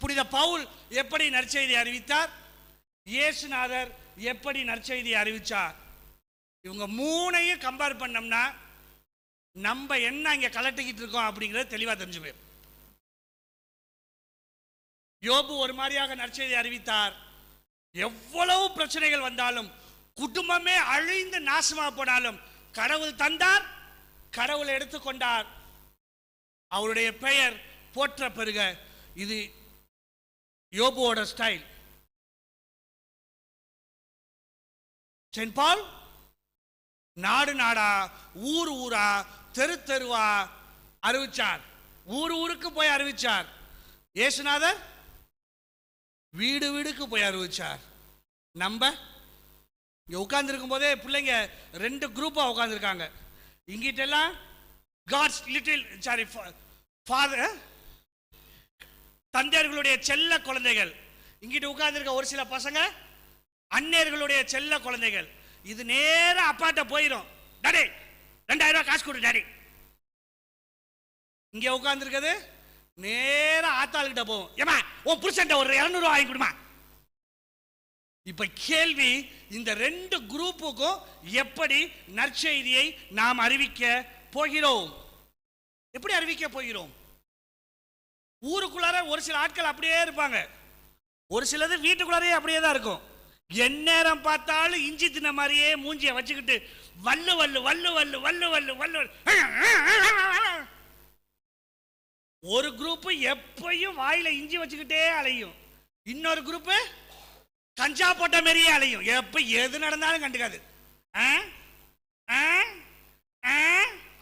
புனித பவுல் எப்படி நற்செய்தி அறிவித்தார், இயேசுநாதர் எப்படி நற்செய்தி அறிவிச்சார். இவங்க மூணையும் கம்பேர் பண்ணோம்னா நம்ம என்ன இங்க கலட்டிக்கிட்டு இருக்கோம் அப்படிங்கிறது தெளிவா தெரிஞ்சு போயிடும். யோபு ஒரு மாதிரியாக நற்செய்தி அறிவித்தார். எவ்வளவு பிரச்சனைகள் வந்தாலும், குடும்பமே அழிந்து நாசமா போனாலும் கடவுள் தந்தார், கடவுள் எடுத்துக்கொண்டார், அவருடைய பெயர் போற்ற பெருக. இது யோபுவோட ஸ்டைல். செயின்ட் பால் நாடு நாடா, ஊர் ஊரா, தெரு தெருவா அறிவிச்சார், ஊர் ஊருக்கு போய் அறிவிச்சார். இயேசுநாதர் வீடு வீடுக்கு போய் அறிவிச்சார். நம்ம இங்க உட்கார்ந்து இருக்கும் போதே பிள்ளைங்க 2 குரூப்பா உட்கார்ந்துருக்காங்க. இங்கிட்டெல்லாம் காட்ஸ் லிட்டில் ஃபாதர், தந்தையர்களுடைய செல்ல குழந்தைகள். இங்கிட்டு உட்கார்ந்துருக்க ஒரு சில பசங்க அன்னையர்களுடைய செல்ல குழந்தைகள். இது நேர அப்பாட்ட போயிடும். டாடி 2000 ரூபாய் காசு கொடு டாடி. இங்க உட்கார்ந்துருக்கிறது நேர ஆத்தாள்கிட்ட போகும். ஏமா உன் புருஷன்ட்ட ஒரு 200 ரூபாய் வாங்கி கொடுமா. இப்ப கேள்வி, இந்த 2 குரூப்புக்கும் எப்படி நற்செய்தியை நாம் அறிவிக்க போகிறோம்? எப்படி அறிவிக்க போகிறோம்? ஊருக்குள்ளார ஒரு சில ஆட்கள் அப்படியே இருப்பாங்க, ஒரு சிலது வீட்டுக்குள்ளாரே அப்படியே தான் இருக்கும். எந்நேரம் பார்த்தாலும் இஞ்சி தின்ன மாதிரியே மூஞ்சிய வச்சுக்கிட்டு வல்லு வல்லு வல்லு வல்லு வல்லு வல்லு வல்லு. ஒரு குரூப் எப்பயும் வாயில இஞ்சி வச்சுக்கிட்டே அலையும், இன்னொரு குரூப் கஞ்சா போட்ட மாதிரியே அலையும். எப்ப எது நடந்தாலும் கண்டுக்காது.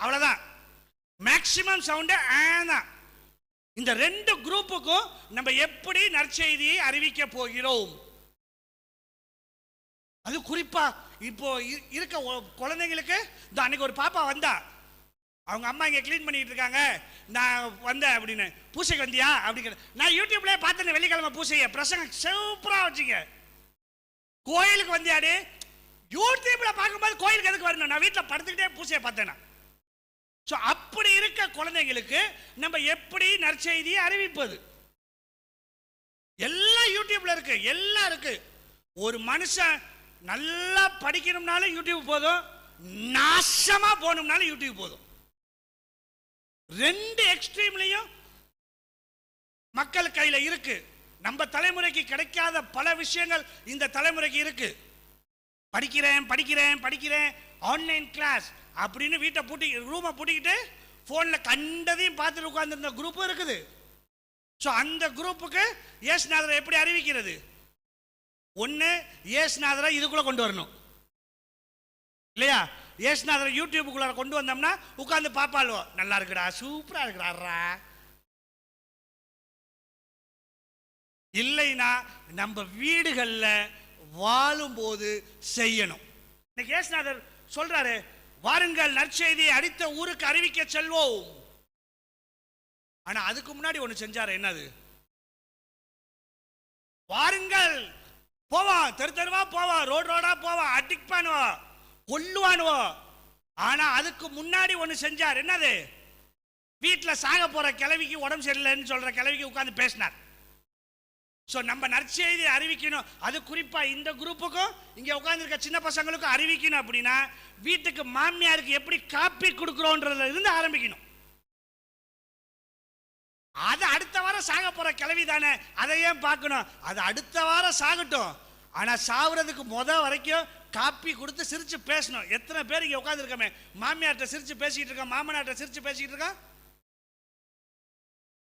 அவ்வளவுதான், மேக்சிமம் சவுண்ட் தான். இந்த 2 குரூப்புக்கும் நம்ம எப்படி நற்செய்தியை அறிவிக்க போகிறோம்? அது குறிப்பா இப்போ இருக்க குழந்தைங்களுக்கு. அன்னைக்கு ஒரு பாப்பா வந்தா, அவங்க அம்மா இங்க கிளீன் பண்ணிட்டு இருக்காங்க, நான் வந்தேன் அப்படின்னு. பூசைக்கு வந்தியா அப்படிங்கிற. நான் யூடியூப்ல பார்த்தேன் வெள்ளிக்கிழமை பூசையை, பிரசங்கம் சூப்பரா வச்சுங்க. கோயிலுக்கு வந்தியாடு, யூடியூப்ல பார்க்கும்போது கோயிலுக்கு எதுக்கு வரணும், நான் வீட்டில் படுத்துக்கிட்டே பூசையை பார்த்தேன். அப்படி இருக்க குழந்தைங்களுக்கு நம்ம எப்படி நற்செய்தியை அறிவிப்பது? எல்லாம் யூடியூப்ல இருக்கு, எல்லாம் இருக்கு. ஒரு மனுஷன் நல்லா படிக்கணும்னாலும் யூடியூப் போதும், நாசமா போகணும்னாலும் யூடியூப் போதும். 2 எக்ஸ்ட்ரீம்லயும் மக்கள் கையில இருக்கு. நம்ம தலைமுறைக்கு கிடைக்காத பல விஷயங்கள் இந்த தலைமுறைக்கு இருக்கு. படிக்கிறேன் படிக்கிறேன் படிக்கிறேன், ஆன்லைன் கிளாஸ் அப்படின்னு வீட்டை பூட்டி ரூமை பூட்டிக்கிட்டு போன்ல கண்டதையும் பார்த்துட்டு உட்கார்ந்துருந்த குரூப் இருக்குது. அந்த குரூப்புக்கு இயேசுநாதரை எப்படி அறிவிக்கிறது? ஒன்னு, இயேசுநாதரை இதுக்குள்ள கொண்டு வரணும் இல்லையா? இயேசுநாதரை யூடியூபுக்குள்ள கொண்டு வந்தோம்னா உட்கார்ந்து பாப்பாளுவோ, நல்லா இருக்குடா, சூப்பரா இருக்குடா. இல்லைன்னா நம்ம வீடுகள்ல வாழும் போது செய்யணும். இன்னைக்கு இயேசுநாதர் சொல்றாரு, வாருங்கள் நற்செய்தியை அடித்த ஊருக்கு அறிவிக்க செல்வோம். ஆனா அதுக்கு முன்னாடி ஒண்ணு செஞ்சாரு. என்னது? வாருங்கள் போவான், தெரு தெருவா போவான், ரோடு ரோடா போவான், அடிக் பண்ணுவான், கொல்லுவானுவோ. ஆனா அதுக்கு முன்னாடி ஒண்ணு செஞ்சார். என்னது? வீட்டுல சாக போற கிழவிக்கு உடம்பு சரியில்லைன்னு சொல்ற கிழவிக்கு உட்கார்ந்து பேசினார். நம்ம நற்செய்தி அறிவிக்கணும். அது குறிப்பா இந்த குரூப்புக்கும் இங்க உட்கார்ந்துருக்க சின்ன பசங்களுக்கும் அறிவிக்கணும். அப்படின்னா வீட்டுக்கு மாமியாருக்கு எப்படி காப்பி கொடுக்கிறோன்றதுல இருந்து ஆரம்பிக்கணும். அது அடுத்த வாரம் சாக போற கிழவி தானே, அதை ஏன் பார்க்கணும்? அது அடுத்த வாரம் சாகட்டும், ஆனா சாவுறதுக்கு வரைக்கும் காப்பி கொடுத்து சிரிச்சு பேசணும். எத்தனை பேர் இங்க உட்கார்ந்து இருக்கமே மாமியார்ட்ட சிரிச்சு பேசிட்டு இருக்கோம், மாமனார்ட்ட சிரிச்சு பேசிட்டு இருக்கோம்.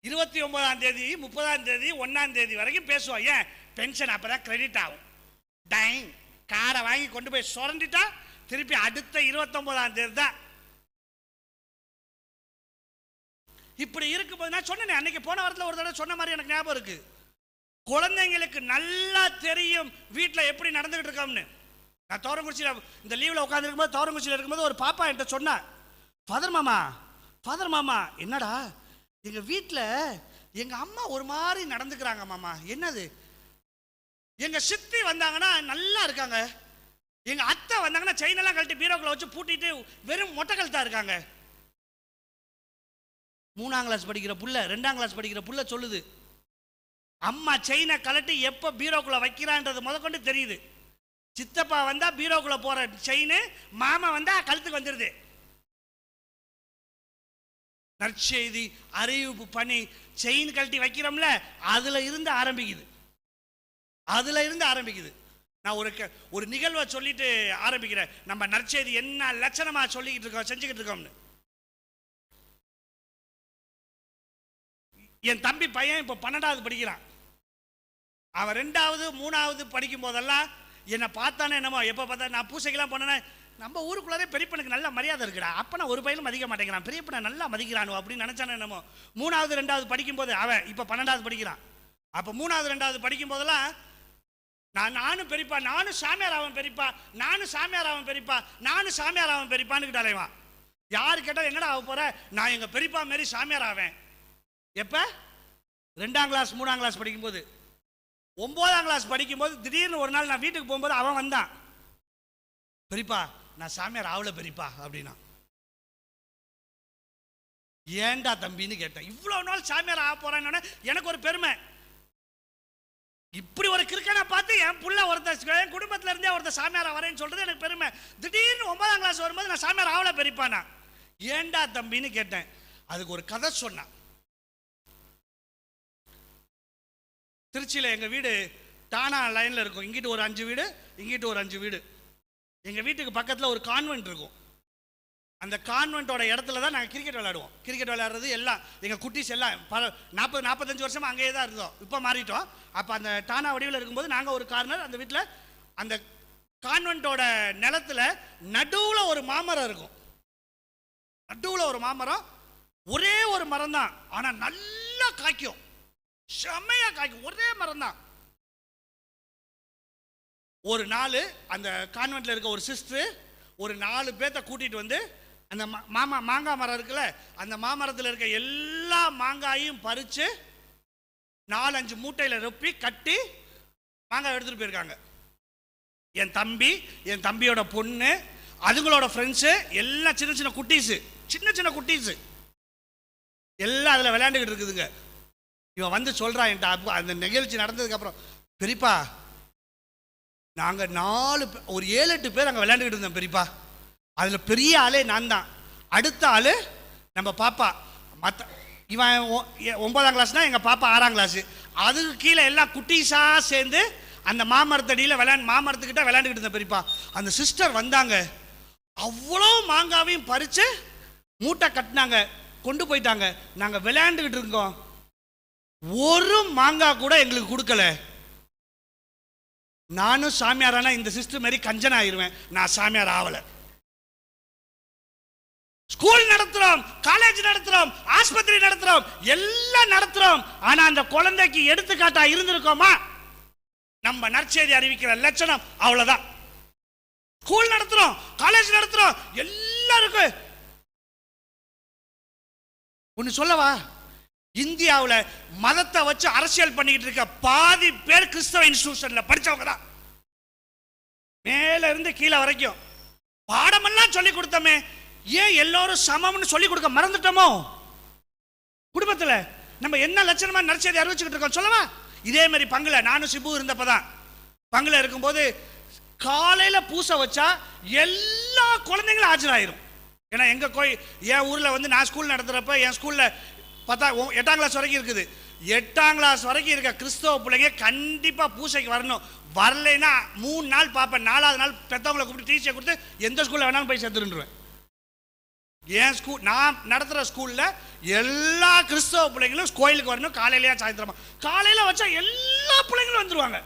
29ஆம் தேதி 30ஆம் தேதி 1ஆம் தேதி வரைக்கும் பேசுவோம். ஏன்? பென்ஷன் அப்பதான் கிரெடிட் ஆகும். டைம் காரை வாங்கி கொண்டு போய் சுரண்டிட்டா திருப்பி அடுத்த 29ஆம் தேதி தான். இப்படி இருக்கும்போது நான் சொன்னேன் அன்னைக்கு, போன வாரத்தில் ஒரு தடவை சொன்ன மாதிரி எனக்கு ஞாபகம் இருக்கு. குழந்தைங்களுக்கு நல்லா தெரியும் வீட்டில் எப்படி நடந்துகிட்டு இருக்கோம்னு. நான் தோரங்குறிச்சியில் இந்த லீவில் உட்காந்துருக்கும் போது, தோரங்குறிச்சியில் இருக்கும்போது ஒரு பாப்பா என்கிட்ட சொன்னா, ஃபாதர் மாமா என்னடா எங்க வீட்டில் எங்க அம்மா ஒரு மாதிரி நடந்துக்கிறாங்க மாமா. என்னது? எங்க சித்தி வந்தாங்கன்னா நல்லா இருக்காங்க, எங்க அத்தை வந்தாங்கன்னா செயினெல்லாம் கழட்டி பீரோக்குள்ள வச்சு பூட்டிட்டு வெறும் மொட்டை கழுத்தா இருக்காங்க. 3ஆம் கிளாஸ் படிக்கிற புள்ள, 2ஆம் கிளாஸ் படிக்கிற புள்ள சொல்லுது. அம்மா செயினை கலட்டி எப்ப பீரோக்குள்ள வைக்கிறான்றது முதற்கொண்டு தெரியுது. சித்தப்பா வந்தா பீரோக்குள்ள போற செயின், மாமா வந்தா கழுத்துக்கு வந்துருது. நற்செய்தி அறிவிப்பு பண்ணி செயின் கழட்டி வைக்கிறோம்ல, அதுல இருந்து ஆரம்பிக்குது. நான் ஒரு நிகழ்வை சொல்லிட்டு ஆரம்பிக்கிறேன். நம்ம நற்செய்தி என்ன லட்சணமா சொல்லிக்கிட்டு இருக்கோம், செஞ்சுக்கிட்டு இருக்கோம்னு. என் தம்பி பையன் இப்ப 12வது படிக்கிறான். அவன் 2வது 3வது படிக்கும் போதெல்லாம் என்னை பார்த்தானே என்னமோ, எப்போ பார்த்தா நான் பூசைக்கெல்லாம் போனேன், நம்ம ஊருக்குள்ளே பெரியப்பனுக்கு நல்ல மரியாதை இருக்குடா, அப்போ நான் ஒரு பையனும் மதிக்க மாட்டேங்கிறான், பெரியப்பனை நல்லா மதிக்கிறானோ அப்படின்னு நினச்சானே என்னமோ. 3வது 2வது படிக்கும்போது அவன் இப்போ 12வது படிக்கிறான். அப்போ 3வது 2வது படிக்கும் போதெல்லாம் நானும் பெரியப்பா, நானும் சாமியார் அவன் பெரியப்பா, நானும் சாமியார் அவன் பெரியப்பா, நானும் சாமியார் அவன் பெரியப்பான்னு கிட்டாலேவான். யாரு கேட்டால் என்னடா ஆக போற, நான் எங்கள் பெரியப்பா மாரி சாமியார் ஆவேன். எப்போ 2ஆம் கிளாஸ் 3ஆம் கிளாஸ் படிக்கும்போது. 9ஆம் கிளாஸ் படிக்கும்போது திடீர்னு ஒரு நாள் நான் வீட்டுக்கு போகும்போது அவன் வந்தான், பெரியப்பா நான் சாமியார் ஆவல பெரியப்பா அப்படின்னா. ஏண்டா தம்பின்னு கேட்டேன். இவ்வளவு நாள் சாமியார் ஆக போறேன்னு எனக்கு ஒரு பெருமை. இப்படி ஒரு கிறுக்கனை பார்த்து என் புள்ள ஒருத்தர் என் குடும்பத்துல இருந்தே ஒருத்தர் சாமியார் வரேன்னு சொல்றது எனக்கு பெருமை. திடீர்னு 9ஆம் கிளாஸ் வரும்போது நான் சாமியார் ஆவல பெரியப்பானா. ஏண்டா தம்பின்னு கேட்டேன். அதுக்கு ஒரு கதை சொன்னான். திருச்சியில் எங்கள் வீடு டானா லைனில் இருக்கும். இங்கிட்டு ஒரு 5 வீடு, இங்கிட்டு ஒரு 5 வீடு. எங்கள் வீட்டுக்கு பக்கத்தில் ஒரு கான்வென்ட் இருக்கும். அந்த கான்வென்ட்டோட இடத்துல தான் நாங்கள் கிரிக்கெட் விளையாடுவோம். கிரிக்கெட் விளையாடுறது எல்லாம் எங்கள் குட்டீஸ் எல்லாம் 40-45 வருஷமாக அங்கேயே தான் இருந்தோம். இப்போ மாறிட்டோம். அப்போ அந்த டானா வடிவில் இருக்கும்போது நாங்கள் ஒரு கார்னர் அந்த வீட்டில், அந்த கான்வென்ட்டோட நிலத்தில் நடுவில் ஒரு மாமரம் இருக்கும். நடுவில் ஒரு மாமரம், ஒரே ஒரு மரம் தான், ஆனால் நல்லா காய்க்கும், செம்மையா காய்க்கும், ஒரே மரம் தான். ஒரு நாள் அந்த கான்வென்ட்ல இருக்க ஒரு சிஸ்டர் ஒரு 4 பேர்த்த கூட்டிட்டு வந்து அந்த மாங்காய் மரம் இருக்குல்ல, அந்த மாமரத்தில் இருக்க எல்லா மாங்காயும் பறிச்சு 4-5 மூட்டையில ரொப்பி கட்டி மாங்காய் எடுத்துட்டு போயிருக்காங்க. என் தம்பி, என் தம்பியோட பொண்ணு, அதுங்களோட ஃப்ரெண்ட்ஸு எல்லாம் சின்ன சின்ன குட்டீஸு எல்லாம் அதில் விளையாண்டுக்கிட்டு இருக்குதுங்க. இவன் வந்து சொல்றான் என்கிட்ட, அந்த நிகழ்ச்சி நடந்ததுக்கு அப்புறம், பெரியப்பா நாங்கள் ஒரு 7-8 பேர் அங்கே விளையாண்டுக்கிட்டு இருந்தோம் பெரியப்பா. அதில் பெரிய ஆளே நான் தான், அடுத்த ஆள் நம்ம பாப்பா. மற்ற இவன் 9ஆம் கிளாஸ்னா எங்கள் பாப்பா 6ஆம் கிளாஸு. அதுக்கு கீழே எல்லாம் குட்டீஸாக சேர்ந்து அந்த மாமரத்தடியில் மாமரத்துக்கிட்ட விளையாண்டுக்கிட்டு இருந்தேன் பெரியப்பா. அந்த சிஸ்டர் வந்தாங்க, அவ்வளோ மாங்காவையும் பறித்து மூட்டை கட்டினாங்க, கொண்டு போயிட்டாங்க. நாங்கள் விளையாண்டுக்கிட்டு இருக்கோம், ஒரு மாங்காய் கூட எங்களுக்கு கொடுக்கல. நானும் சாமியாரானா இந்த சிஸ்டர் மாதிரி கஞ்சன் ஆயிருவேன், நான் சாமியார் ஆவல. ஸ்கூல் நடத்துறோம், காலேஜ் நடத்துறோம், ஆஸ்பத்திரி நடத்துறோம், எல்லாம் நடத்துறோம். ஆனா அந்த குழந்தைக்கு எடுத்துக்காட்டா இருந்திருக்கோமா? நம்ம நற்செய்தி அறிவிக்கிற லட்சணம் அவ்வளவுதான். ஸ்கூல் நடத்துறோம், காலேஜ் நடத்துறோம், எல்லாருக்கும் ஒன்னு சொல்லவா, இந்தியாவில் மதத்தை வச்சு அரசியல் பண்ணிக்கிட்டு இருக்க பாதி பேர் கிறிஸ்தவ இன்ஸ்டிடியூஷன்ல படிச்சவங்க தான். மேல இருந்து கீழே வரைக்கும் பாடமெல்லாம் சொல்லி கொடுத்தோமே, ஏன் எல்லாரும் சமம்னு சொல்லி கொடுக்க மறந்துட்டோமோ? குடும்பத்தில் நம்ம என்ன லட்சணமா நற்செய்தி அறிவிச்சுக்கிட்டு இருக்கோம் சொல்லவா? இதே மாதிரி பங்குல நானும் சிபு இருந்தப்பதான், பங்குல இருக்கும்போது காலையில பூசை வச்சா எல்லா குழந்தைங்களும் ஆஜராயிரும். ஏன்னா எங்க என் ஊர்ல வந்து நான் ஸ்கூல் நடத்துறப்ப என் ஸ்கூல்ல 8ஆம் கிளாஸ் வரைக்கும் இருக்குது. 8ஆம் கிளாஸ் வரைக்கும் இருக்க கிறிஸ்தவ பிள்ளைங்க கண்டிப்பா பூசைக்கு வரணும். வரலைன்னா 3 நாள் பார்ப்பேன். 4வது நாள் பெத்தவங்களை கூப்பிட்டு டீச்சர் கொடுத்து எந்த ஸ்கூல்ல வேணாலும் போய் சேர்த்துருவேன். என் ஸ்கூல், நான் நடத்துற ஸ்கூல்ல எல்லா கிறிஸ்தவ பிள்ளைங்களும் கோயிலுக்கு வரணும். காலையிலயா சாயந்தரமா? காலையில வச்சா எல்லா பிள்ளைங்களும் வந்துருவாங்க.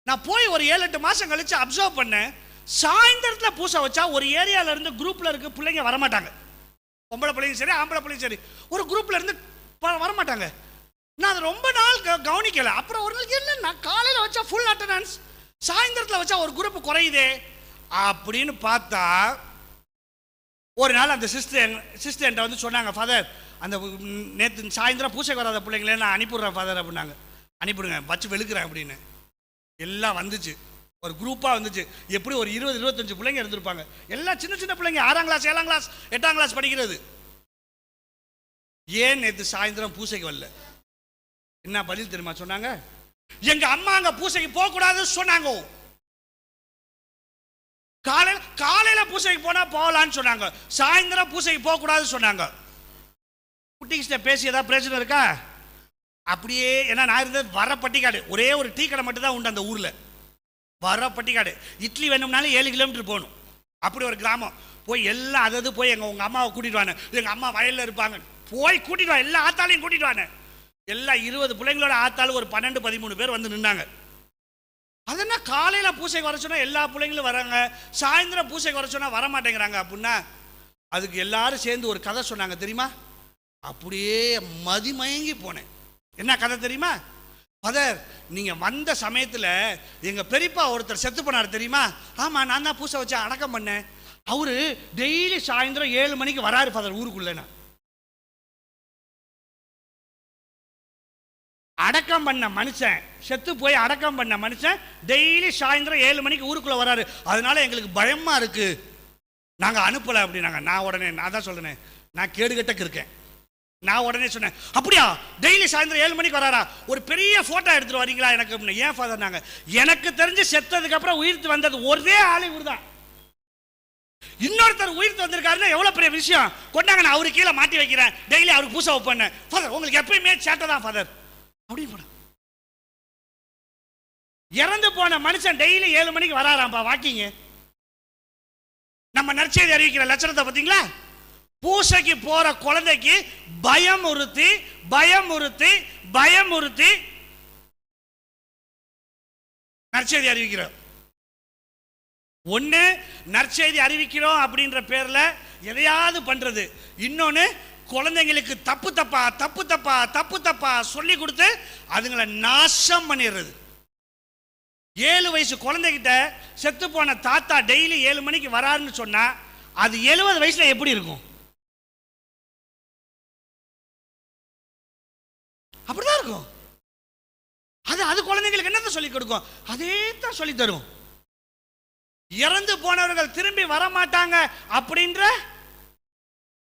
நான் போய் ஒரு 7-8 மாசம் கழிச்சு அப்சர்வ் பண்ணேன், சாயந்தரத்துல பூசை வச்சா ஒரு ஏரியால இருந்து குரூப்ல இருக்க பிள்ளைங்க வரமாட்டாங்க. பொம்பளை பிள்ளைங்க சரி, ஆம்பளை பிள்ளைங்க சரி, ஒரு குரூப்ல இருந்து வரமாட்டாங்க. நான் அதை ரொம்ப நாள் கவனிக்கல. அப்புறம் ஒரு நாள் என்ன, காலையில வச்சா ஃபுல் அட்டெண்டன்ஸ், சாயந்தரத்துல வச்சா ஒரு குரூப் குறையுதே அப்படின்னு பார்த்தா, ஒரு நாள் அந்த சிஸ்டர் என்கிட்ட வந்து சொன்னாங்க, ஃபாதர் அந்த நேற்று சாயந்தரம் பூசைக்கு வராத பிள்ளைங்களே நான் அனுப்பிடுறேன் ஃபாதர் அப்படின்னாங்க. அனுப்பிடுங்க, வச்சு வெளுக்கிறேன் அப்படின்னு. எல்லாம் வந்துச்சு, ஒரு குரூப்பாக வந்துச்சு. எப்படி ஒரு 20-25 பிள்ளைங்க இருந்திருப்பாங்க. எல்லாம் சின்ன சின்ன பிள்ளைங்க, 6ஆம் கிளாஸ் 7ஆம் கிளாஸ் 8ஆம் கிளாஸ் படிக்கிறது. ஏன் நேற்று சாயந்தரம் பூசைக்கு வரல? என்ன பதில் தெரியுமா சொன்னாங்க? எங்க அம்மா அங்க பூசைக்கு போக கூடாதுன்னு சொன்னாங்க. காலையில பூசைக்கு போனா போகலான்னு சொன்னாங்க, சாயந்தரம் பூசைக்கு போக கூடாதுன்னு சொன்னாங்க. குட்டிகிட்ட பேசி ஏதாவது பிரச்சனை இருக்கா? அப்படியே ஏன்னா நான் இருந்தது வர பட்டிக்காடு, ஒரே ஒரு டீ கடை மட்டும் தான் உண்டு அந்த ஊர்ல. வர பட்டிக்காடு, இட்லி வேணும்னாலும் 7 கிலோமீட்டர் போகணும். அப்படி ஒரு கிராமம். போய் எல்லாம் அதாவது போய் உங்க அம்மாவை கூட்டிட்டு வாங்க, எங்க அம்மா வயல்ல இருப்பாங்க, போய் கூட்டிட்டு வா, எல்லா ஆத்தாலையும் கூட்டிட்டு வாங்க. எல்லாம் 20 பிள்ளைங்களோட ஆத்தாலும் ஒரு 12-13 பேர் வந்து நின்னாங்க. அதென்ன காலையில பூசைக்கு வர சொன்னா எல்லா பிள்ளைங்களும் வராங்க, சாயந்தரம் பூசைக்கு வர சொன்னா வர மாட்டேங்கிறாங்க அப்படின்னா அதுக்கு எல்லாரும் சேர்ந்து ஒரு கதை சொன்னாங்க தெரியுமா? அப்படியே மதிமயங்கி போனேன். என்ன கதை தெரியுமா? ஃபாதர், நீங்க வந்த சமயத்துல எங்க பெரியப்பா ஒருத்தர் செத்து போனார் தெரியுமா? ஆமா, நான் தான் பூசை வச்சு அடக்கம் பண்ணேன். அவரு டெய்லி சாயந்தரம் 7 மணிக்கு வராரு ஃபாதர் ஊருக்குள்ள. அடக்கம் பண்ண மனுஷன், செத்து போய் அடக்கம் பண்ண மனுஷன் டெய்லி சாயந்தரம் 7 மணிக்கு ஊருக்குள்ள வராரு. அதனால எங்களுக்கு பயமா இருக்கு, நாங்க அனுப்பல அப்படின்னாங்க. நான் தான் சொல்றேன், நான் கேடுகட்டக்கு இருக்கேன். நான் உடனே சொன்னேன், அப்படியா டெய்லி சாயந்தரம் 7 மணிக்கு வராரா? ஒரு பெரிய போட்டோ எடுத்துட்டு வரீங்களா எனக்கு? ஏன் ஃபாதர்? நாங்க எனக்கு தெரிஞ்சு செத்ததுக்கு அப்புறம் உயிர்த்து வந்தது ஒரே ஆளு இவர்தான். இன்னொருத்தர் உயிர்த்து வந்திருக்காருன்னா எவ்வளவு பெரிய விஷயம். கொண்டாங்க, நான் அவரு கீழே மாட்டி வைக்கிறேன், டெய்லி அவருக்கு பூசை வைப்பேன். ஃபாதர், உங்களுக்கு எப்பயுமே சேட்டை தான் ஃபாதர் அப்படின்னு. இறந்து போன மனுஷன் டெய்லி 7 மணிக்கு வராராம்பா வாக்கிங்க. நம்ம நற்செய்தி அறிவிக்கிற லட்சணத்தை பார்த்தீங்களா? பூசைக்கு போற குழந்தைக்கு பயமுறுத்தி நற்செய்தி அறிவிக்கிறோம். ஒண்ணு நற்செய்தி அறிவிக்கிறோம் அப்படின்ற பேர்ல எதையாவது பண்றது, இன்னொன்னு குழந்தைங்களுக்கு தப்பு தப்பா சொல்லி கொடுத்து அதுங்களை நாசம் பண்ணிடுறது. 7 வயசு குழந்தைகிட்ட செத்து போன தாத்தா டெய்லி 7 மணிக்கு வராருன்னு சொன்னா அது 70 வயசுல எப்படி இருக்கும்? அப்படிதான் இருக்கும். அது குழந்தைங்களுக்கு என்னத்தை சொல்லி கொடுக்கும்? அதே தான் சொல்லி தரும். இறந்து போனவர்கள் திரும்பி வர மாட்டாங்க அப்படின்ற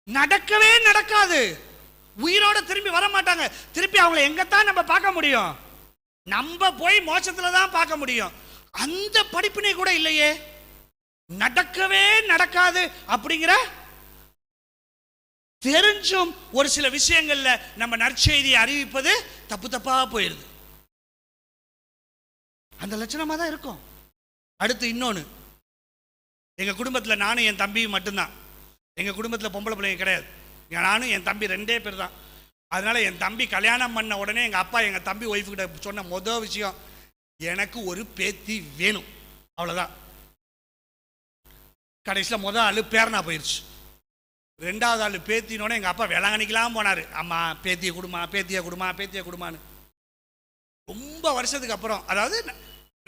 நடக்கவே நடக்காது. உயிரோட திரும்பி வர மாட்டாங்க. திருப்பி அவங்களை எங்கத்தான் நம்ம பார்க்க முடியும்? நம்ம போய் மோட்சத்துல தான் பார்க்க முடியும். அந்த படிப்பினை கூட இல்லையே, நடக்கவே நடக்காது அப்படிங்கிற தெரிஞ்சும் ஒரு சில விஷயங்கள்ல நம்ம நற்செய்தியை அறிவிப்பது தப்பா போயிருது. அந்த லட்சணமா தான் இருக்கும். அடுத்து இன்னொன்னு, எங்க குடும்பத்துல நானும் என் தம்பியும் மட்டும்தான். எங்க குடும்பத்துல பொம்பளை பிள்ளைங்க கிடையாது. நானும் என் தம்பி 2 பேர் தான். அதனால என் தம்பி கல்யாணம் பண்ண உடனே எங்க அப்பா எங்க தம்பி ஒய்ஃபு கிட்ட சொன்ன முதல் விஷயம், எனக்கு ஒரு பேத்தி வேணும், அவ்வளவுதான். கடைசியில் முதல் ஆளு பேரனா போயிருச்சு. 2வது ஆளு பேத்தினோட எங்க அப்பா வேளாங்கண்ணிக்கெல்லாம் போனாரு. அம்மா பேத்திய குடுமான்னு. ரொம்ப வருஷத்துக்கு அப்புறம், அதாவது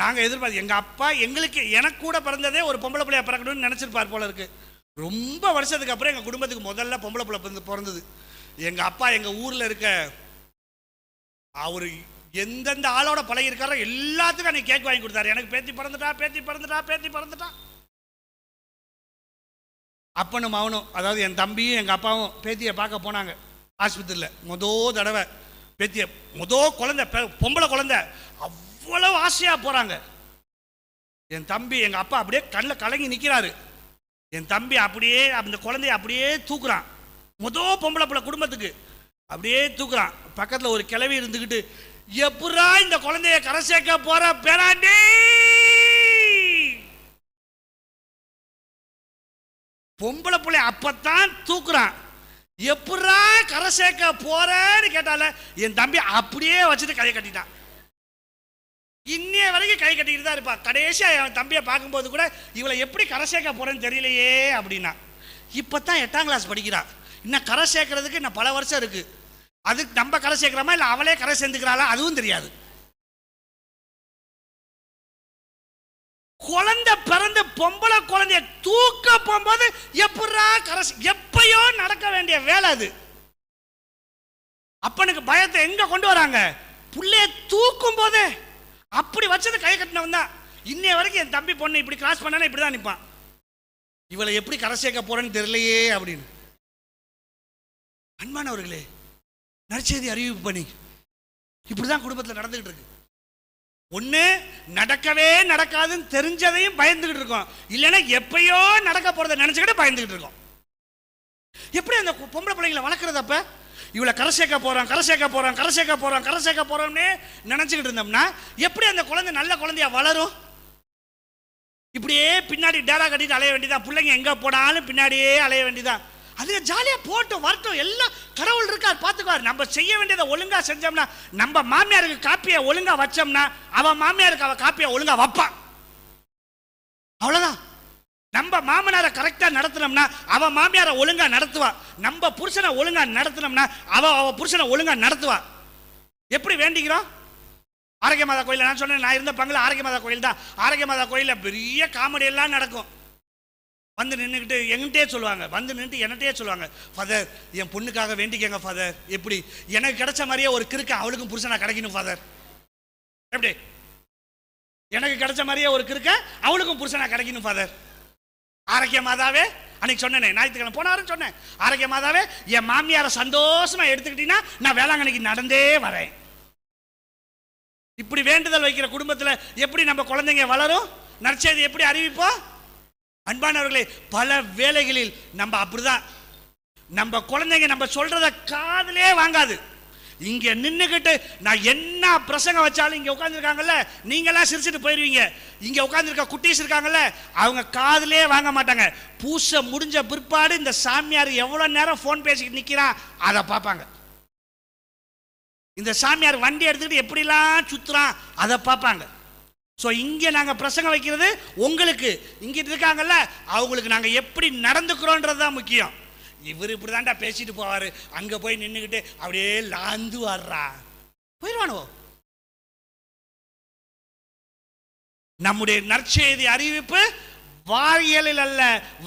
நாங்க எதிர்பார்த்து, எங்க அப்பா எனக்கு கூட பிறந்ததே ஒரு பொம்பளை பிள்ளையா பிறக்கணும்னு நினைச்சிருப்பார் போல இருக்கு. ரொம்ப வருஷத்துக்கு அப்புறம் எங்க குடும்பத்துக்கு முதல்ல பொம்பளை பிள்ளை பிறந்தது. எங்க அப்பா எங்க ஊர்ல இருக்க அவரு எந்தெந்த ஆளோட பழகி இருக்காரோ எல்லாத்துக்கும் அன்னைக்கு கேக் வாங்கி கொடுத்தாரு. எனக்கு பேத்தி பிறந்துட்டா. அப்பனும் அவனும், அதாவது என் தம்பியும் எங்க அப்பாவும் பேத்தியை பார்க்க போனாங்க ஆஸ்பத்திரியில். தடவை பேத்திய குழந்தை, பொம்பளை குழந்தை, அவ்வளவு ஆசையா போறாங்க. என் தம்பி எங்க அப்பா அப்படியே கண்ணில் கலங்கி நிக்கிறாரு. என் தம்பி அப்படியே அந்த குழந்தைய அப்படியே தூக்குறான். பொம்பளை பிள்ளை குடும்பத்துக்கு அப்படியே தூக்குறான். பக்கத்துல ஒரு கிழவி இருந்துகிட்டு, எப்படா இந்த குழந்தைய கரை சேர்க்க போற பேராண்டி, பொம்பளை பிள்ளை அப்பத்தான் தூக்குறான், எப்படா கரை சேர்க்க போறன்னு கேட்டால என் தம்பி அப்படியே வச்சுட்டு கையை கட்டிட்டான். இன்னைய வரைக்கும் கை கட்டிக்கிட்டு தான் இருப்பா. கடைசியா என் தம்பியை பார்க்கும்போது கூட இவளை எப்படி கரை சேர்க்க போறேன்னு தெரியலையே அப்படின்னா. இப்பதான் 8ஆம் கிளாஸ் படிக்கிறா. இன்னும் கரை சேர்க்கறதுக்கு இன்னும் பல வருஷம் இருக்கு. அதுக்கு நம்ம கரை சேர்க்கிறோமா இல்லை அவளே கரை சேர்ந்துக்கிறாளா அதுவும் தெரியாது. குழந்தை பிறந்து பொம்பளை குழந்தைய தூக்க போகும்போது எப்படா கரை, எப்பயோ நடக்க வேண்டிய வேலை அது. அப்பனுக்கு பயத்தை எங்க கொண்டு வராங்க? புள்ளைய தூக்கும் போதே அப்படி வச்சது கை கட்டினவன் தான். இன்னைய வரைக்கும் என் தம்பி பொண்ணு இப்படி கிராஸ் பண்ணா இப்படிதான் நிற்பான். இவளை எப்படி கரை சேர்க்க போறேன்னு தெரியலையே அப்படின்னு. அன்பானவர்களே, நற்செய்தி அறிவிப்பு பணி இப்படிதான் குடும்பத்தில் நடந்துகிட்டு இருக்கு. ஒண்ணு நடக்கவே நடக்காதுன்னு தெரிஞ்சதையும் பயந்துகிட்டு இருக்கோம், இல்லைன்னா எப்பயோ நடக்க போறதை நினைச்சுக்கிட்டு பயந்துகிட்டு இருக்கோம். எப்படி அந்த பொம்பளை பிள்ளைங்களை வளர்க்கறது? அப்ப இவளை கரை சேர்க்க போறோம் கரை சேர்க்க போறோம் கரை சேர்க்க போறோம் கரை சேர்க்க போறோம்னே நினைச்சுக்கிட்டு இருந்தோம்னா எப்படி அந்த குழந்தை நல்ல குழந்தையா வளரும்? இப்படியே பின்னாடி டேரா கட்டிட்டு அலைய வேண்டியதான். பிள்ளைங்க எங்க போனாலும் பின்னாடியே அலைய வேண்டியதான். அது ஜாலியா போட்டு வரட்டும், எல்லாம் கடவுள் இருக்கார் பார்த்துக்குவார். நம்ம செய்ய வேண்டியதை ஒழுங்கா செஞ்சோம்னா, நம்ம மாமியாருக்கு காப்பியை ஒழுங்கா வச்சோம்னா அவன் மாமியாருக்கு அவ காப்பியை ஒழுங்கா வைப்பான். அவ்வளவுதான். நம்ம மாமனாரை கரெக்டா நடத்தினோம்னா அவ மாமியாரை ஒழுங்கா நடத்துவா. நம்ம புருஷனை ஒழுங்கா நடத்தினோம்னா அவ புருஷனை ஒழுங்கா நடத்துவா. எப்படி வேண்டிக்கிறோம்? ஆரோக்கிய மாதா கோயில், நான் சொன்னேன், நான் இருந்த பங்குல ஆரோக்கிய மாதா கோயில் தான். ஆரோக்கிய மாதா கோயிலில் பெரிய காமெடி எல்லாம் நடக்கும். வந்து நின்றுக்கிட்டு எங்கிட்டே சொல்லுவாங்க, வந்து நின்று என்னட்டே சொல்லுவாங்க, ஃபாதர் என் பொண்ணுக்காக வேண்டிக்கங்க ஃபாதர். எப்படி எனக்கு கிடைச்ச மாதிரியே ஒரு கிறுக்க அவளுக்கும் புருஷனா கிடைக்கணும் ஃபாதர். எப்படி எனக்கு கிடைச்ச மாதிரியே ஒரு கிறுக்க அவளுக்கும் புருஷனா கிடைக்கணும் ஃபாதர். ஆரோக்கிய மாதாவே, அன்னைக்கு சொன்னேனே, ஞாயிற்றுக்கிழமை போனாருன்னு சொன்னேன், ஆரோக்கிய மாதாவே என் மாமியாரை சந்தோஷமா எடுத்துக்கிட்டீங்கன்னா நான் வேளாங்கண்ணிக்கு நடந்தே வரேன். இப்படி வேண்டுதல் வைக்கிற குடும்பத்தில் எப்படி நம்ம குழந்தைங்க வளரும்? நற்செய்தி எப்படி அறிவிப்போம்? அன்பானவர்களே, பல வேளைகளில் நம்ம அப்படிதான். நம்ம குழந்தைங்க நம்ம சொல்றத காதுலே வாங்காது. இங்க நின்னுகிட்டு நான் என்ன பிரசங்கம் வச்சாலும், இங்க உட்கார்ந்துருக்காங்கல்ல, நீங்கெல்லாம் சிரிச்சுட்டு போயிருவீங்க. இங்க உட்கார்ந்துருக்க குட்டீஸ் இருக்காங்கல்ல, அவங்க காதுலே வாங்க மாட்டாங்க. பூசை முடிஞ்ச பிற்பாடு இந்த சாமியார் எவ்வளவு நேரம் போன் பேசிக்கிட்டு நிக்கிறான் அதை பார்ப்பாங்க. இந்த சாமியார் வண்டி எடுத்துக்கிட்டு எப்படிலாம் சுத்துறான் அதை பார்ப்பாங்க. ஸோ இங்கே நாங்கள் பிரசங்கம் வைக்கிறது உங்களுக்கு, இங்கிட்டு இருக்காங்கல்ல அவங்களுக்கு நாங்கள் எப்படி நடந்துக்கிறோன்றது தான் முக்கியம். இவர் இப்படி தாண்டா பேசிட்டு போவார், அங்கே போய் நின்றுக்கிட்டு அப்படியே லாந்து வர்றா போயிடுவானோ. நம்முடைய நற்செய்தி அறிவிப்பு வாரியலில் அல்ல,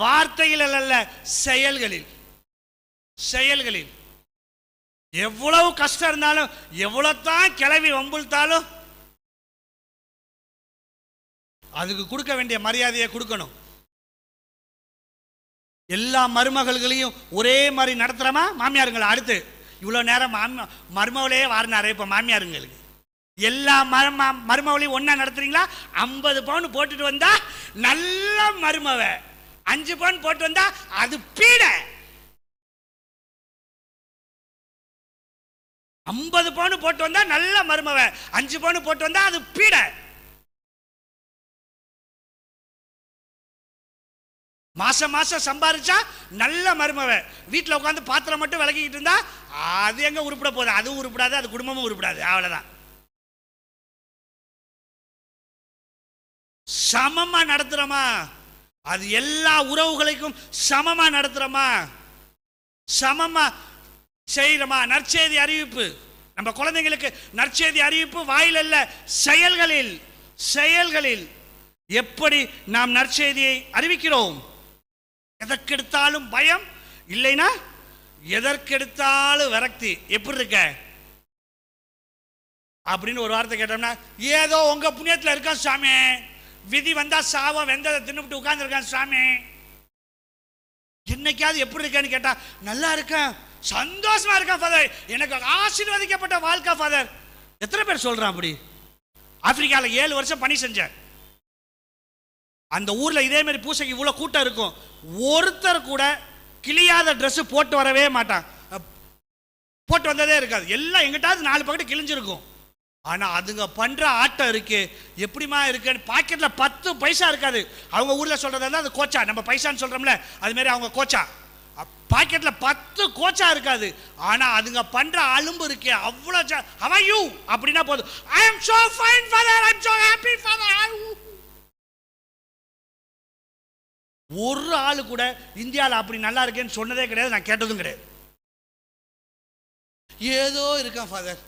வார்த்தையில் அல்ல, செயல்களில். செயல்களில் எவ்வளவு கஷ்டம் இருந்தாலும், எவ்வளவு தான் கிளவி வம்புழ்த்தாலும் அதுக்கு கொடுக்க வேண்டிய மரியாதையை கொடுக்கணும். எல்லா மருமகள்களையும் ஒரே மாதிரி நடத்துறமா மாமியாருங்களை? அடுத்து இவ்வளவு நேரம் மருமகளே வாரினாரே, இப்ப மாமியாருங்களுக்கு எல்லா மருமகளையும் ஒன்னா நடத்துறீங்களா? 50 பவுன் போட்டுட்டு வந்தா நல்ல மருமவ, 5 பவுன் போட்டு வந்தா அது பீட. 50 பவுன் போட்டு வந்தா நல்ல மருமவ, 5 பவுன் போட்டு வந்தா அது பீட. மாசம் மாசம் சம்பாதிச்சா நல்ல மருமவ, வீட்டில் உட்காந்து பாத்திரம் மட்டும் விளக்கிட்டு இருந்தா அது எங்க உருப்பிட போகுது? அதுவும் உருப்படாது, அது குடும்பமும் உருப்படாது. அவ்வளவுதான். சமமா நடத்துறோமா? அது எல்லா உறவுகளுக்கும் சமமா நடத்துறோமா? சமமா செய்யறோமா? நற்செய்தி அறிவிப்பு நம்ம குழந்தைங்களுக்கு நற்செய்தி அறிவிப்பு வாயில் அல்ல, செயல்களில். செயல்களில் எப்படி நாம் நற்செய்தியை அறிவிக்கிறோம்? எதற்கெடுத்தாலும் பயம், இல்லைனா எதற்கெடுத்தாலும் விரக்தி. எப்படி இருக்க அப்படின்னு ஒரு வார்த்தை கேட்டோம்னா, ஏதோ உங்க புண்ணியத்தில் இருக்கான் சாமி, விதி வந்தா சாவம் வெந்ததை தின்னுபிட்டு உட்கார்ந்து இருக்கான் சாமி. என்னைக்காவது எப்படி இருக்கேன்னு கேட்டா, நல்லா இருக்கேன், சந்தோஷமா இருக்கேன் ஃபாதர், எனக்கு ஆசீர்வதிக்கப்பட்ட வாழ்க்கை ஃபாதர். எத்தனை பேர் சொல்றான் அப்படி? ஆப்பிரிக்காவில் 7 வருஷம் பணி செஞ்சேன். அந்த ஊர்ல இதே மாதிரி பூசைக்கு இவ்வளவு கூட்டம் இருக்கும், ஒருத்தர் கூட கிளியாத ட்ரெஸ் போட்டு வரவே மாட்டான், போட்டு வந்ததே இருக்காது. எல்லாம் எங்கிட்டாவது 4 பக்கெட்டு கிழிஞ்சிருக்கும். ஆனா அதுங்க பண்ற ஆட்டம் இருக்கு, எப்படிமா இருக்குன்னு. பாக்கெட்ல 10 பைசா இருக்காது. அவங்க ஊர்ல சொல்றதா அது கோச்சா, நம்ம பைசான்னு சொல்றோம்ல அது மாதிரி அவங்க கோச்சா. பாக்கெட்ல 10 கோச்சா இருக்காது. ஆனா அதுங்க பண்ற அலும்பு இருக்கே அவ்வளவு. How are you அப்படின்னா போதும், I am so fine father, I am so happy father. ஒரு ஆளு கூட இந்தியாவில் அப்படி நல்லா இருக்கேன்னு சொன்னதே கிடையாது, நான் கேட்டதும் கிடையாது. ஏதோ இருக்கான் ஃபாதர்,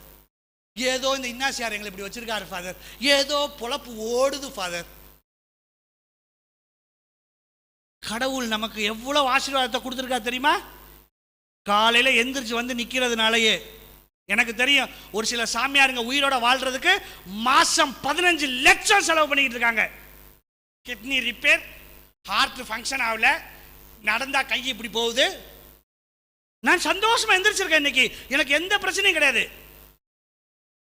ஏதோ இந்த இன்னாசியார் எங்களை இப்படி வச்சிருக்காரு ஃபாதர், ஏதோ பொழப்பு ஓடுது ஃபாதர். கடவுள் நமக்கு எவ்வளவு ஆசீர்வாதத்தை கொடுத்துருக்கா தெரியுமா? காலையில எந்திரிச்சு வந்து நிக்கிறதுனாலயே. எனக்கு தெரியும் ஒரு சில சாமியாருங்க உயிரோட வாழ்றதுக்கு மாசம் 15 லட்சம் செலவு பண்ணிக்கிட்டு இருக்காங்க. கிட்னி ரிப்பேர், ஹார்ட் ஃபங்க்ஷன் ஆகல, நடந்தா கை இப்படி போகுது. நான் சந்தோஷமா எந்திரிச்சிருக்கேன் இன்னைக்கு, எனக்கு எந்த பிரச்சனையும் கிடையாது.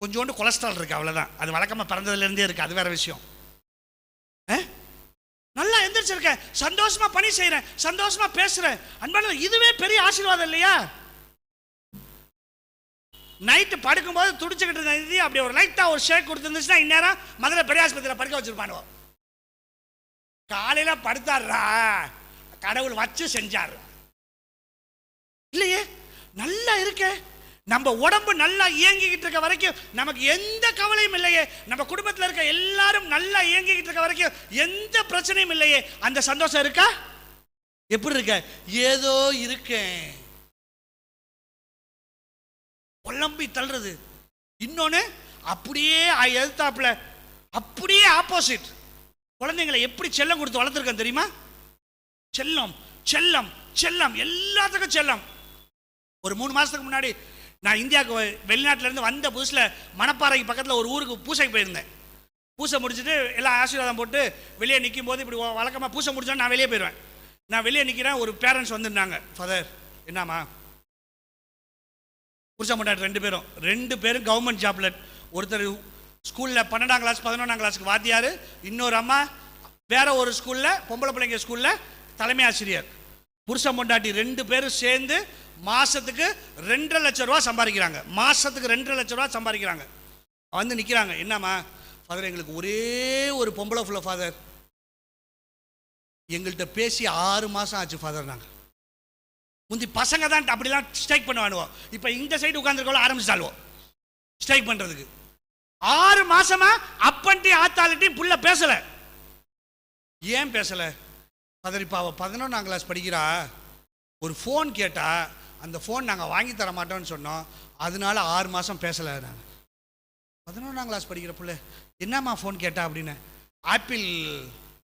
கொஞ்சோண்டு கொலஸ்ட்ரால் இருக்கு, அவ்வளவுதான். அது வழக்கமா பிறந்ததுல இருந்தே இருக்கு, அது வேற விஷயம். நல்லா எந்திரிச்சிருக்கேன், சந்தோஷமா பணி செய்யறேன், சந்தோஷமா பேசுறேன். அன்பான இதுவே பெரிய ஆசீர்வாதம் இல்லையா? நைட்டு படுக்கும்போது துடிச்சுக்கிட்டு இருந்தது, அப்படி ஒரு லைட்டா ஒரு ஷேக் கொடுத்துருந்துச்சுன்னா இந்நேரம் மதுரை பெரிய ஆஸ்பத்திரியில் படுக்க வச்சிருப்பானுவோம். காலையில படுத்தாடுறா, கடவுள் வச்சு செஞ்சாரு இல்லையே. நல்லா இருக்க, நம்ம உடம்பு நல்லா இயங்கிக்கிட்டு இருக்க வரைக்கும் நமக்கு எந்த கவலையும் இல்லையே. நம்ம குடும்பத்தில் இருக்க எல்லாரும் நல்லா இயங்கிக்கிட்டு இருக்க வரைக்கும் எந்த பிரச்சனையும் இல்லையே. அந்த சந்தோஷம் இருக்கா? எப்படி இருக்க? ஏதோ இருக்கேன், புலம்பி தள்ளுறது. இன்னொன்னு அப்படியே எதிர்த்தாப்புல அப்படியே ஆப்போசிட். குழந்தைங்களை எப்படி செல்லம் கொடுத்து வளர்த்துருக்கேன் தெரியுமா? செல்லம் செல்லம் செல்லம், எல்லாத்துக்கும் செல்லம். ஒரு 3 மாசத்துக்கு முன்னாடி நான் இந்தியாவுக்கு வெளிநாட்டில இருந்து வந்த புதுசில் மணப்பாறைக்கு பக்கத்தில் ஒரு ஊருக்கு பூசைக்கு போயிருந்தேன். பூசை முடிச்சுட்டு எல்லாம் ஆசீர்வாதம் போட்டு வெளியே நிற்கும் போது, இப்படி வழக்கமாக பூசை முடிச்சோன்னு நான் வெளியே போயிடுவேன். நான் வெளியே நிற்கிறேன், ஒரு பேரண்ட்ஸ் வந்துருந்தாங்க. ஃபாதர், என்னம்மா? புருஷன் பொண்டாட்டி 2 பேரும் கவர்மெண்ட் ஜாப்ல. ஒருத்தர் ஸ்கூலில் 12ஆம் கிளாஸ் 11ஆம் கிளாஸுக்கு வாத்தியார், இன்னொரு அம்மா வேற ஒரு ஸ்கூலில் பொம்பளை பிள்ளைங்க ஸ்கூலில் தலைமை ஆசிரியர். புருஷன் பொண்டாட்டி 2 பேரும் சேர்ந்து மாசத்துக்கு 2.5 லட்சம் ரூபா சம்பாதிக்கிறாங்க. மாசத்துக்கு 2.5 லட்சம் ரூபா சம்பாதிக்கிறாங்க. வந்து நிற்கிறாங்க. என்னம்மா? ஃபாதர், எங்களுக்கு ஒரே ஒரு பொம்பளை ஃபுல்ல ஃபாதர், எங்கள்கிட்ட பேசி 6 மாதம் ஆச்சு ஃபாதர். நாங்கள் முந்தி பசங்க தான் அப்படிலாம் ஸ்ட்ரைக் பண்ணுவானுவோம், இப்போ இந்த சைடு உட்காந்துருக்கோம் ஆரம்பிச்சாலுவோம் ஸ்ட்ரைக் பண்ணுறதுக்கு. 6 மாசமா அப்பன்ட்டி ஆத்தாலிட்டி புள்ள பேசல. ஏன் பேசல ஃபாதர்? இப்போ அவள் 11ஆம் கிளாஸ் படிக்கிறா, ஒரு ஃபோன் கேட்டா அந்த ஃபோன் நாங்கள் வாங்கி தர மாட்டோம்னு சொன்னோம், அதனால 6 மாதம் பேசலை. நாங்கள் 11ஆம் கிளாஸ் படிக்கிற பிள்ளை என்னம்மா ஃபோன் கேட்டா அப்படின்னு. ஆப்பிள்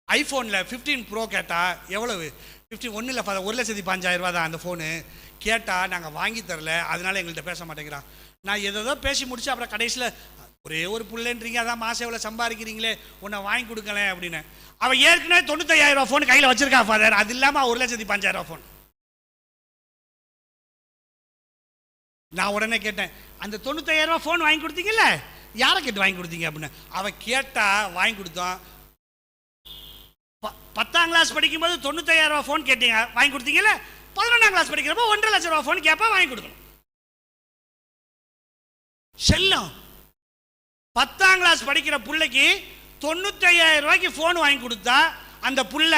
ஐஃபோனில் 15 ப்ரோ கேட்டா எவ்வளவு? 15 ஒன்றும் இல்லை ஃபாதர், 1,05,000 ரூபா தான் அந்த ஃபோனு. கேட்டால் நாங்கள் வாங்கி தரல, அதனால எங்கள்கிட்ட பேச மாட்டேங்கிறான். நான் ஏதோ பேசி முடிச்சு அப்புறம் கடைசியில் ஒரே ஒரு பிள்ளைன்றீங்க, அதான் மாதம் எவ்வளோ சம்பாதிக்கிறீங்களே, உன்னை வாங்கி கொடுக்கலேன் அப்படின்னு. அவன் ஏற்கனவே 95,000 ரூபா ஃபோன் கையில் வச்சிருக்கா ஃபாதர், அது இல்லாமல் 1,05,000 ரூபா ஃபோன். நான் உடனே கேட்டேன், அந்த 95,000 ரூபா ஃபோன் வாங்கி கொடுத்தீங்கல்ல, யாரை கேட்டு வாங்கி கொடுத்தீங்க அப்படின்னு. அவன் கேட்டா வாங்கி கொடுத்தோம். 10ஆம் கிளாஸ் படிக்கும்போது 95,000 ரூபா ஃபோன் கேட்டீங்க, வாங்கி கொடுத்தீங்கல்ல. 11ஆம் கிளாஸ் படிக்கிறப்போ 1.5 லட்சம் ரூபா ஃபோன் கேட்பா, வாங்கி கொடுக்கணும். செல்லம். 10ஆம் கிளாஸ் படிக்கிற பிள்ளைக்கு 95,000 ரூபாய்க்கு ஃபோன் வாங்கி கொடுத்தா அந்த புள்ள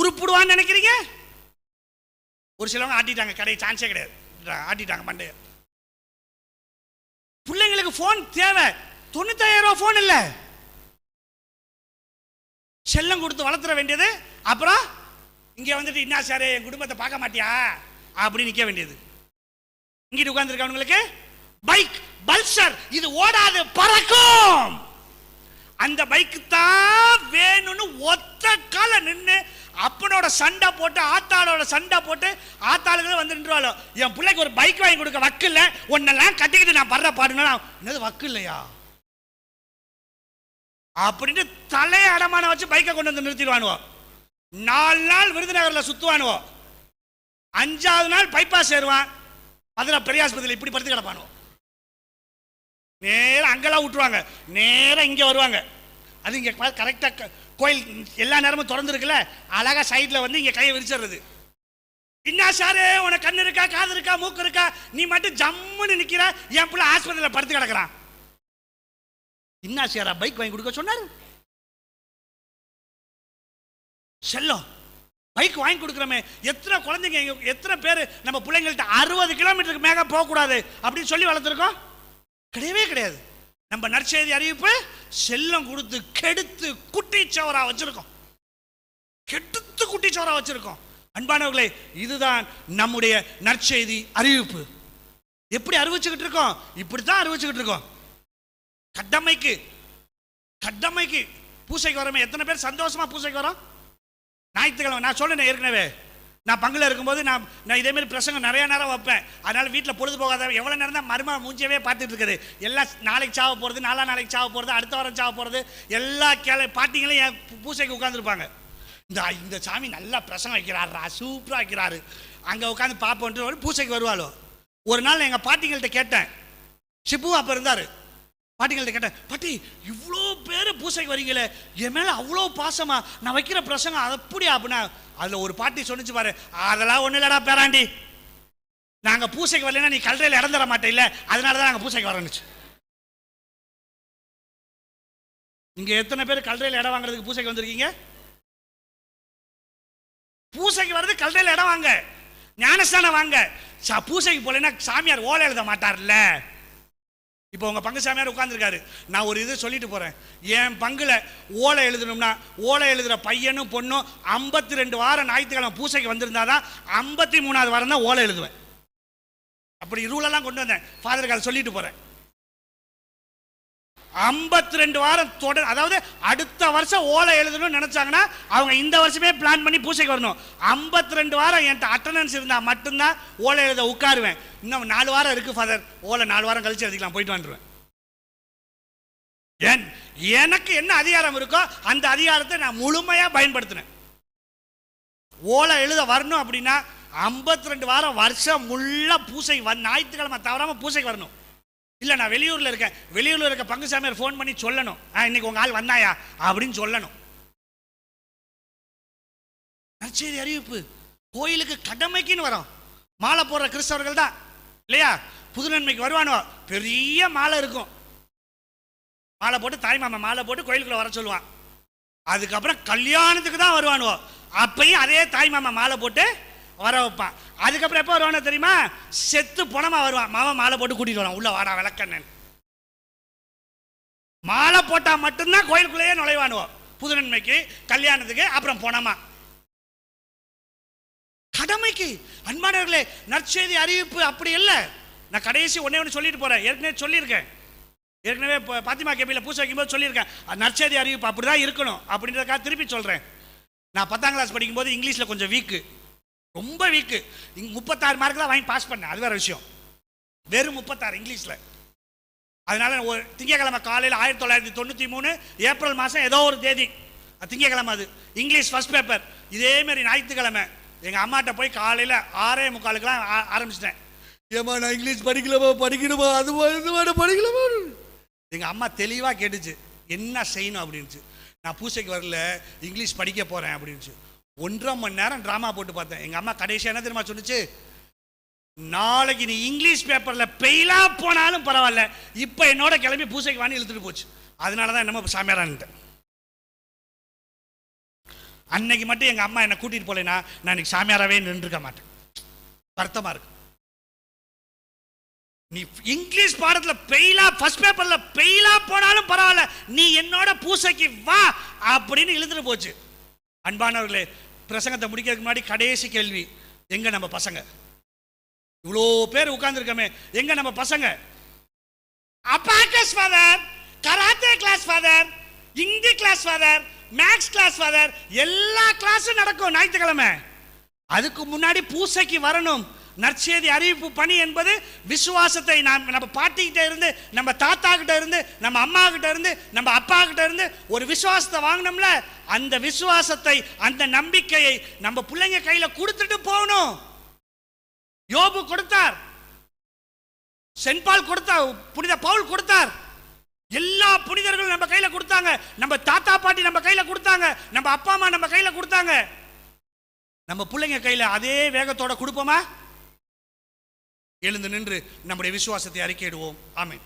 உருப்பிடுவான்னு நினைக்கிறீங்க? ஒரு சிலவங்க ஆட்டிட்டாங்க, கடை சான்ஸே கிடையாது, ஆட்டிட்டாங்க மண்டைய. பிள்ளைங்களுக்கு போன் தேவை, 95,000 ரூபாய் போன் இல்ல. செல்லம் கொடுத்து வளர்த்துற வேண்டியது. அப்புறம் இங்க வந்துட்டு என்ன சார் என் குடும்பத்தை பார்க்க மாட்டியா அப்படி நிக்க வேண்டியது. இங்கிட்டு உட்கார்ந்துருக்கவங்களுக்கு பைக் பல்சர், இது ஓடாது பறக்கும். அந்த பைக் தான் வேணும்னு ஒத்த கால நின்று அப்பனோட சண்டை போட்டு ஆத்தாளோட சண்டை போட்டு ஆத்தாளுக்கு வந்து நின்றுவாளோ, என் பிள்ளைக்கு ஒரு பைக் வாங்கி கொடுக்க வக்கு இல்லை, ஒன்னெல்லாம் கட்டிக்கிட்டு நான் படுற பாடுனா என்னது வக்கு இல்லையா அப்படின்ட்டு தலையை அடமான வச்சு பைக்கை கொண்டு வந்து நிறுத்திடுவானுவோ. 4 நாள் விருதுநகர்ல சுத்துவானுவோ, 5ஆவது நாள் பைபாஸ் ஏறுவான், அதில் பெரியாஸ்பத்திரியில் இப்படி படுத்து கிடப்பானுவோ. நேரம் அங்கெல்லாம் விட்டுருவாங்க, நேரம் இங்கே வருவாங்க. அது இங்கே கரெக்டாக கோயில் எல்லா நேரமும் திறந்துருக்குல்ல, அழகா சைட்ல வந்து இங்கே கையை விரிச்சிடுறது. என்ன சாரு உனக்கு கண்ணு இருக்கா காது இருக்கா மூக்கு இருக்கா, நீ மட்டும் ஜம்முன்னு நிற்கிற, என் பிள்ளை ஆஸ்பத்திரியில் படுத்து கிடக்குறான். என்ன சாரா பைக் வாங்கி கொடுக்க சொன்னாரு? செல்லம் பைக் வாங்கி கொடுக்குறமே, எத்தனை குழந்தைங்க எத்தனை பேர் நம்ம பிள்ளைங்கள்ட்ட 60 கிலோமீட்டருக்கு மேக போகக்கூடாது அப்படின்னு சொல்லி வளர்த்துருக்கோம்? கிடையவே கிடையாது. நம்ம நற்செய்தி அறிவிப்பு செல்லம் கொடுத்து கெடுத்து குட்டிச்சவரா வச்சிருக்கோம், கெடுத்து குட்டிச்சவரா வச்சிருக்கோம். அன்பானவர்களே, இதுதான் நம்முடைய நற்செய்தி அறிவிப்பு. எப்படி அறிவிச்சுக்கிட்டு இருக்கோம்? இப்படித்தான் அறிவிச்சுக்கிட்டு இருக்கோம். கடமைக்கு கடமைக்கு பூசைக்கு வரமே எத்தனை பேர் சந்தோஷமா பூசைக்கு வரோம்? ஞாயிற்றுக்கிழமை நான் சொன்னேன் ஏற்கனவே, நான் பங்குல இருக்கும்போது நான் இதே மாதிரி பிரசங்கம் நிறைய நேரம் வைப்பேன். அதனால வீட்டில் பொழுது போகாத எவ்வளோ நேரம் தான் மருமக மூஞ்சவே பார்த்துட்டு இருக்குது. எல்லாம் நாளைக்கு சாவ போகிறது, நாளைக்கு சாவ போகிறது, அடுத்த வாரம் சாவ போகிறது, எல்லா பாட்டிங்களும் என் பூசைக்கு உட்காந்துருப்பாங்க. இந்த சாமி நல்லா பிரசங்கம் வைக்கிறாரா, சூப்பராக வைக்கிறாரு, அங்கே உட்காந்து பார்ப்போன்ட்டு பூசைக்கு வருவாளோ. ஒரு நாள் எங்கள் பாட்டிங்கள்ட்ட கேட்டேன், ஷிப்பு அப்போ இருந்தார், பாட்டிகள்கிட்ட கேட்டேன், பாட்டி இவ்வளோ பேர் பூசைக்கு வரீங்களே, என் மேலே அவ்வளோ பாசமா, நான் வைக்கிற பிரசங்கம் அப்படியா அப்படின்னா, அதில் ஒரு பாட்டி சொன்னிச்சு பாரு, அதெல்லாம் ஒன்றும் இல்லடா பேராண்டி, நாங்கள் பூசைக்கு வரலைன்னா நீ கல்றையில் இறந்துட மாட்டே இல்லை, அதனால தான் நாங்கள் பூசைக்கு வரணுச்சு. இங்கே எத்தனை பேர் கல்றையில் இடம் வாங்குறதுக்கு பூசைக்கு வந்திருக்கீங்க? பூசைக்கு வர்றது கல்றையில் இடம் வாங்க, ஞானஸ்தானம் வாங்க. பூசைக்கு போலன்னா சாமியார் ஓலை எழுத மாட்டார்ல. இப்போ உங்க பங்கு சாமியார் உட்கார்ந்துருக்காரு, நான் ஒரு இது சொல்லிட்டு போறேன். என் பங்குல ஓலை எழுதணும்னா, ஓலை எழுதுற பையனும் பொண்ணும் 52 வாரம் ஞாயிற்றுக்கிழமை பூசைக்கு வந்திருந்தாதான் 53வது வாரம் தான் ஓலை எழுதுவேன். அப்படி ரூலெல்லாம் கொண்டு வந்தேன், ஃபாதருக்கு அதை சொல்லிட்டு போறேன். 52 வாரம் தொடர், அதாவது அடுத்த வருஷம் ஓலை எழுதணும்னு நினைச்சாங்கன்னா அவங்க இந்த வருஷமே பிளான் பண்ணி பூசைக்கு வரணும். 52 வாரம் என்கிட்ட அட்டண்டன்ஸ் இருந்தா மட்டும்தான் ஓலை எழுத உட்காருவேன். இன்னும் 4 வாரம் இருக்கு ஃபாதர், ஓலை 4 வாரம் கழிச்சு எழுதிக்கலாம், போயிட்டு வந்துடுவேன். எனக்கு என்ன அதிகாரம் இருக்கோ அந்த அதிகாரத்தை நான் முழுமையா பயன்படுத்தினேன். ஓலை எழுத வரணும் அப்படின்னா 52 வாரம் வருஷம் முள்ள பூசை ஞாயிற்றுக்கிழமை தவறாம பூசைக்கு வரணும். இல்லை நான் வெளியூரில் இருக்கேன், வெளியூரில் இருக்க பங்கு சாமியார் ஃபோன் பண்ணி சொல்லணும், இன்னைக்கு உங்க ஆள் வந்தாயா அப்படின்னு சொல்லணும். நற்செய்தி அறிவிப்பு கோயிலுக்கு கடமைக்குன்னு வரோம். மாலை போடுற கிறிஸ்தவர்கள் தான் இல்லையா, புது நன்மைக்கு வருவானோ, பெரிய மாலை இருக்கும், மாலை போட்டு தாய்மாமா மாலை போட்டு கோயிலுக்குள்ள வர சொல்லுவான். அதுக்கப்புறம் கல்யாணத்துக்கு தான் வருவானுவோ, அப்பையும் அதே தாய்மாமா மாலை போட்டு வர வைப்பான். அதுக்கப்புறம் எப்போ வருவானோ தெரியுமா, செத்து பணமா வருவான், மாவன் மாலை போட்டு கூட்டிட்டு வருவான், உள்ள வாடா விளக்கண்ணன். மாலை போட்டா மட்டும்தான் கோயிலுக்குள்ளேயே நுழைவானுவோம், புது நன்மைக்கு கல்யாணத்துக்கு, அப்புறம் பணமா கடமைக்கு. அன்பானவர்களே, நற்செய்தி அறிவிப்பு அப்படி இல்லை. நான் கடைசி ஒன்னே சொல்லிட்டு போறேன், ஏற்கனவே சொல்லியிருக்கேன், ஏற்கனவே பாத்திமா கேபியில் பூசை வைக்கும்போது சொல்லியிருக்கேன், நற்செய்தி அறிவிப்பு அப்படிதான் இருக்கணும் அப்படின்றதுக்காக திருப்பி சொல்றேன். நான் 10ஆம் கிளாஸ் படிக்கும்போது இங்கிலீஷ்ல கொஞ்சம் வீக்கு, ரொம்ப வீக்கு. 36 மார்க் தான் வாங்கி பாஸ் பண்ணேன், அது வேற விஷயம், வெறும் 36 இங்கிலீஷ்ல. அதனால ஒரு திங்கக்கிழமை காலையில் 1993 ஏப்ரல் மாதம் ஏதோ ஒரு தேதி, திங்கக்கிழமை, அது இங்கிலீஷ் ஃபர்ஸ்ட் பேப்பர். இதேமாரி ஞாயிற்றுக்கிழமை எங்கள் அம்மாட்ட போய் காலையில் 6:45 ஆரம்பிச்சிட்டேன். ஏமா நான் இங்கிலீஷ் படிக்கணுமா அது படிக்கலாமா? எங்கள் அம்மா தெளிவாக கேட்டுச்சு, என்ன செய்யணும் அப்படின்ச்சு. நான் பூசைக்கு வரல, இங்கிலீஷ் படிக்க போகிறேன் அப்படின்ச்சு. 1.5 மணி நேரம் ட்ராமா போட்டு பார்த்தேன். எங்கள் அம்மா கடைசியாக என்ன தெரியுமா சொன்னிச்சு, நாளைக்கு நீ இங்கிலீஷ் பேப்பரில் பெயிலா போனாலும் பரவாயில்ல, இப்போ என்னோட கிளம்பி பூசைக்கு வாங்கி இழுத்துட்டு போச்சு. அதனால தான் என்னமோ சாமியாரான்ட்டேன். அன்னைக்கு மட்டும் எங்கள் அம்மா என்னை கூட்டிகிட்டு போலேன்னா நான் இன்னைக்கு சாமியாராகவே நின்றுருக்க மாட்டேன். வருத்தமாக இருக்கு. நீ இங்கிலீஷ் பாடத்தில் பெயிலா, ஃபர்ஸ்ட் பேப்பரில் பெயிலா போனாலும் பரவாயில்ல, நீ என்னோட பூசைக்கு வா அப்படின்னு இழுத்துட்டு போச்சு. அன்பானவர்களே, பிரசங்கத்தை முடிக்கிறதுக்கு முன்னாடி கடைசி கேள்வி, எங்க நம்ம பசங்க? இவ்வளோ பேர் உட்கார்ந்துருக்கமே, எங்க நம்ம பசங்க? Abacus father, karate class father, Hindi class father, maths class father, எல்லா கிளாஸும் நடக்கும் ஞாயிற்றுக்கிழமை. அதுக்கு முன்னாடி பூசைக்கு வரணும். நற்செய்தி அறிவிப்பு பணி என்பது விசுவாசத்தை நம்ம பாட்டிக்கிட்ட இருந்து, நம்ம தாத்தா கிட்ட இருந்து, நம்ம அம்மா கிட்ட இருந்து, நம்ம அப்பா கிட்ட இருந்து ஒரு விசுவாசத்தை வாங்கினோம்ல, அந்த விசுவாசத்தை, அந்த நம்பிக்கையை நம்ம பிள்ளைங்க கையில கொடுத்துட்டு போகணும். யோபு கொடுத்தார், சென்ட் பால் கொடுத்தார், புனித பவுல் கொடுத்தார், எல்லா புனிதர்களும் நம்ம கையில கொடுத்தாங்க, நம்ம தாத்தா பாட்டி நம்ம கையில கொடுத்தாங்க, நம்ம அப்பா அம்மா நம்ம கையில கொடுத்தாங்க. நம்ம பிள்ளைங்க கையில அதே வேகத்தோட கொடுப்போமா? எழுந்து நின்று நம்முடைய விசுவாசத்தை அறிக்கையிடுவோம். ஆமென்.